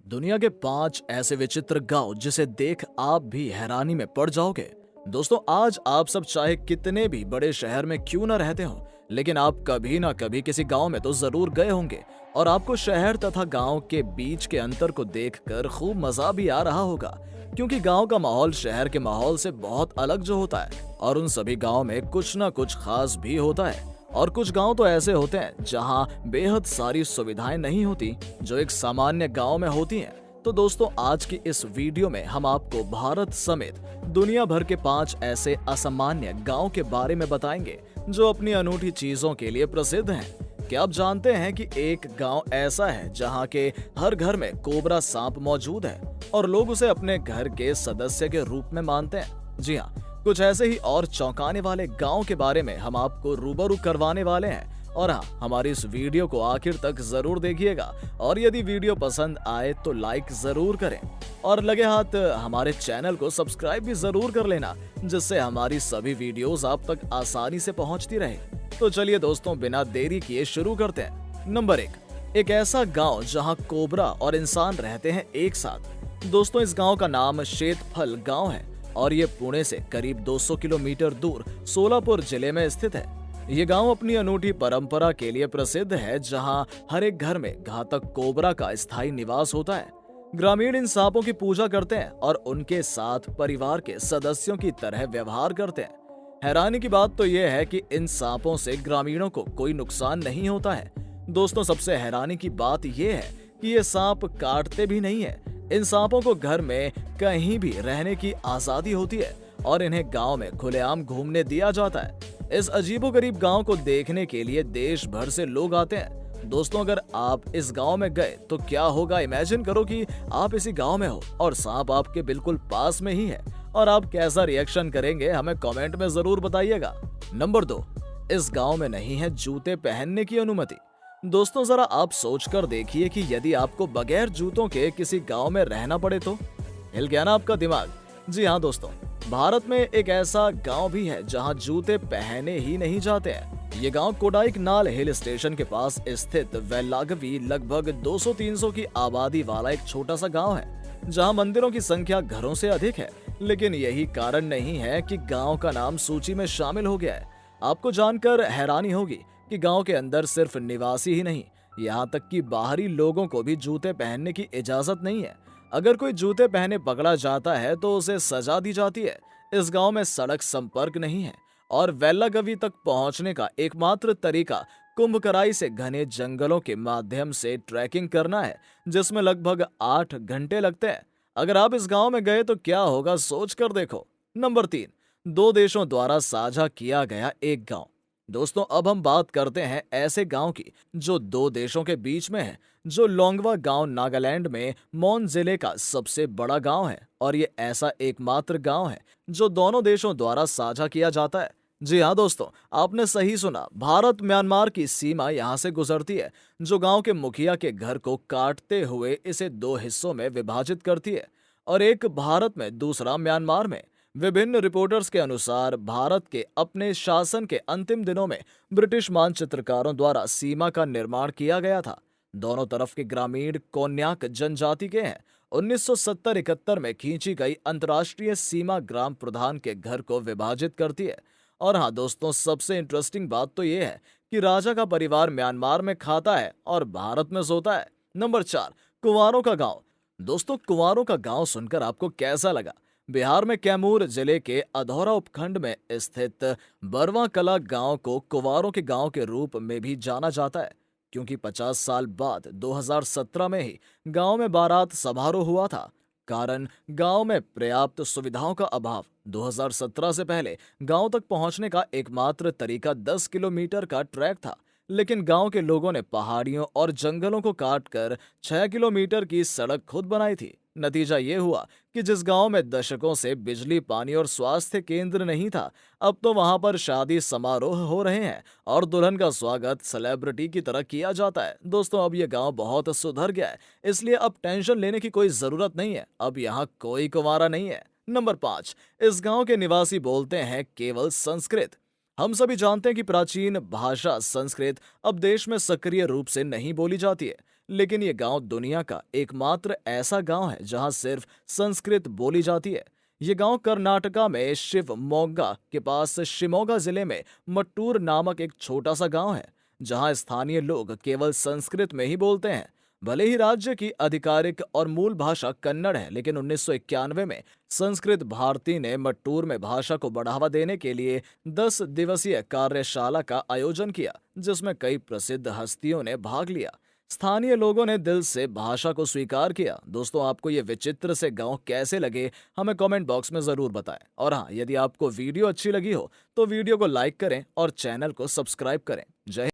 दुनिया के 5 ऐसे विचित्र गांव जिसे देख आप भी हैरानी में पड़ जाओगे। दोस्तों, आज आप सब चाहे कितने भी बड़े शहर में क्यों न रहते हो, लेकिन आप कभी ना कभी किसी गांव में तो जरूर गए होंगे और आपको शहर तथा गांव के बीच के अंतर को देखकर खूब मजा भी आ रहा होगा। क्योंकि गांव का माहौल शहर के माहौल से बहुत अलग जो होता है और उन सभी गांव में कुछ ना कुछ खास भी होता है। और कुछ गांव तो ऐसे होते हैं जहां बेहद सारी सुविधाएं नहीं होती जो एक सामान्य गांव में होती हैं। तो दोस्तों, आज की इस वीडियो में हम आपको भारत समेत दुनिया भर के 5 ऐसे असामान्य गांव के बारे में बताएंगे जो अपनी अनूठी चीजों के लिए प्रसिद्ध हैं। क्या आप जानते हैं कि एक गांव ऐसा है जहां के हर घर में कोबरा सांप मौजूद है और लोग उसे अपने घर के सदस्य के रूप में मानते हैं? जी हाँ, कुछ ऐसे ही और चौंकाने वाले गांव के बारे में हम आपको रूबरू करवाने वाले हैं। और हाँ, हमारी इस वीडियो को आखिर तक जरूर देखिएगा और यदि वीडियो पसंद आए तो लाइक जरूर करें और लगे हाथ हमारे चैनल को सब्सक्राइब भी जरूर कर लेना, जिससे हमारी सभी वीडियोस आप तक आसानी से पहुंचती रहे। तो चलिए दोस्तों, बिना देरी किए शुरू करते हैं। नंबर 1, एक ऐसा गाँव जहाँ कोबरा और इंसान रहते हैं एक साथ। दोस्तों, इस गाँव का नाम शेतफल गाँव है और ये पुणे से करीब 200 किलोमीटर दूर सोलापुर जिले में स्थित है। ये गांव अपनी अनूठी परंपरा के लिए प्रसिद्ध है, जहां हर एक घर में घातक कोबरा का स्थायी निवास होता है। ग्रामीण इन सांपों की पूजा करते हैं और उनके साथ परिवार के सदस्यों की तरह व्यवहार करते हैं। हैरानी की बात तो यह है कि इन सांपों से ग्रामीणों को कोई नुकसान नहीं होता है। दोस्तों, सबसे हैरानी की बात यह है कि ये सांप काटते भी नहीं है। इन सांपों को घर में कहीं भी रहने की आजादी होती है और इन्हें गांव में खुलेआम घूमने दिया जाता है। इस अजीबोगरीब गांव को देखने के लिए देश भर से लोग आते हैं। दोस्तों, अगर आप इस गांव में गए तो क्या होगा, इमेजिन करो कि आप इसी गांव में हो और सांप आपके बिल्कुल पास में ही है, और आप कैसा रिएक्शन करेंगे हमें कमेंट में जरूर बताइएगा। नंबर 2, इस गांव में नहीं है जूते पहनने की अनुमति। दोस्तों, जरा आप सोचकर देखिए कि यदि आपको बगैर जूतों के किसी गांव में रहना पड़े तो हिल गया ना आपका दिमाग? जी हाँ दोस्तों, भारत में एक ऐसा गांव भी है जहां जूते पहने ही नहीं जाते हैं। ये गांव कोडाईकनाल हिल स्टेशन के पास स्थित वेल्लागवी लगभग 200-300 की आबादी वाला एक छोटा सा गांव है, जहां मंदिरों की संख्या घरों से अधिक है। लेकिन यही कारण नहीं है कि गांव का नाम सूची में शामिल हो गया है। आपको जानकर हैरानी होगी कि गांव के अंदर सिर्फ निवासी ही नहीं, यहाँ तक कि बाहरी लोगों को भी जूते पहनने की इजाजत नहीं है। अगर कोई जूते पहने पकड़ा जाता है तो उसे सजा दी जाती है। इस गांव में सड़क संपर्क नहीं है और वेल्लागवी तक पहुंचने का एकमात्र तरीका कुंभकराई से घने जंगलों के माध्यम से ट्रैकिंग करना है, जिसमें लगभग 8 घंटे लगते हैं। अगर आप इस गांव में गए तो क्या होगा, सोच कर देखो। नंबर 3, 2 देशों द्वारा साझा किया गया एक गांव। दोस्तों, अब हम बात करते हैं ऐसे गांव की जो 2 देशों के बीच में है। जो लोंगवा गांव नागालैंड में मौन जिले का सबसे बड़ा गांव है और ये ऐसा एकमात्र गांव है जो दोनों देशों द्वारा साझा किया जाता है। जी हाँ दोस्तों, आपने सही सुना, भारत म्यांमार की सीमा यहाँ से गुजरती है, जो गांव के मुखिया के घर को काटते हुए इसे 2 हिस्सों में विभाजित करती है, और एक भारत में दूसरा म्यांमार में। विभिन्न रिपोर्टर्स के अनुसार भारत के अपने शासन के अंतिम दिनों में ब्रिटिश मानचित्रकारों द्वारा सीमा का निर्माण किया गया था। दोनों तरफ के ग्रामीण कोन्याक जनजाति के हैं। 1970-71 में खींची गई अंतर्राष्ट्रीय सीमा ग्राम प्रधान के घर को विभाजित करती है। और हाँ दोस्तों, सबसे इंटरेस्टिंग बात तो ये है कि राजा का परिवार म्यांमार में खाता है और भारत में सोता है। नंबर 4, कुंवारों का गांव। दोस्तों, कुंवारों का गांव सुनकर आपको कैसा लगा? बिहार में कैमूर जिले के अधौरा उपखंड में स्थित बरवा कला गांव को कुंवारों के गांव के रूप में भी जाना जाता है, क्योंकि 50 साल बाद 2017 में ही गांव में बारात समारोह हुआ था। कारण गांव में पर्याप्त सुविधाओं का अभाव। 2017 से पहले गांव तक पहुंचने का एकमात्र तरीका 10 किलोमीटर का ट्रैक था, लेकिन गांव के लोगों ने पहाड़ियों और जंगलों को काटकर 6 किलोमीटर की सड़क खुद बनाई थी। नतीजा ये हुआ कि जिस गांव में दशकों से बिजली, पानी और स्वास्थ्य केंद्र नहीं था, अब तो वहां पर शादी समारोह हो रहे हैं और दुल्हन का स्वागत सेलिब्रिटी की तरह किया जाता है। दोस्तों, अब ये गांव बहुत सुधर गया है, इसलिए अब टेंशन लेने की कोई जरूरत नहीं है। अब यहाँ कोई कुंवारा नहीं है। नंबर 5, इस गांव के निवासी बोलते हैं केवल संस्कृत। हम सभी जानते हैं कि प्राचीन भाषा संस्कृत अब देश में सक्रिय रूप से नहीं बोली जाती है, लेकिन ये गांव दुनिया का एकमात्र ऐसा गांव है जहां सिर्फ संस्कृत बोली जाती है। ये गांव कर्नाटका में शिवमोग्गा के पास शिमोगा जिले में मट्टूर नामक एक छोटा सा गांव है, जहां स्थानीय लोग केवल संस्कृत में ही बोलते हैं। भले ही राज्य की आधिकारिक और मूल भाषा कन्नड़ है, लेकिन 1991 में संस्कृत भारती ने मट्टूर में भाषा को बढ़ावा देने के लिए 10 दिवसीय कार्यशाला का आयोजन किया, जिसमें कई प्रसिद्ध हस्तियों ने भाग लिया। स्थानीय लोगों ने दिल से भाषा को स्वीकार किया। दोस्तों, आपको ये विचित्र से गांव कैसे लगे, हमें कमेंट बॉक्स में जरूर बताएं। और हाँ, यदि आपको वीडियो अच्छी लगी हो तो वीडियो को लाइक करें और चैनल को सब्सक्राइब करें। जय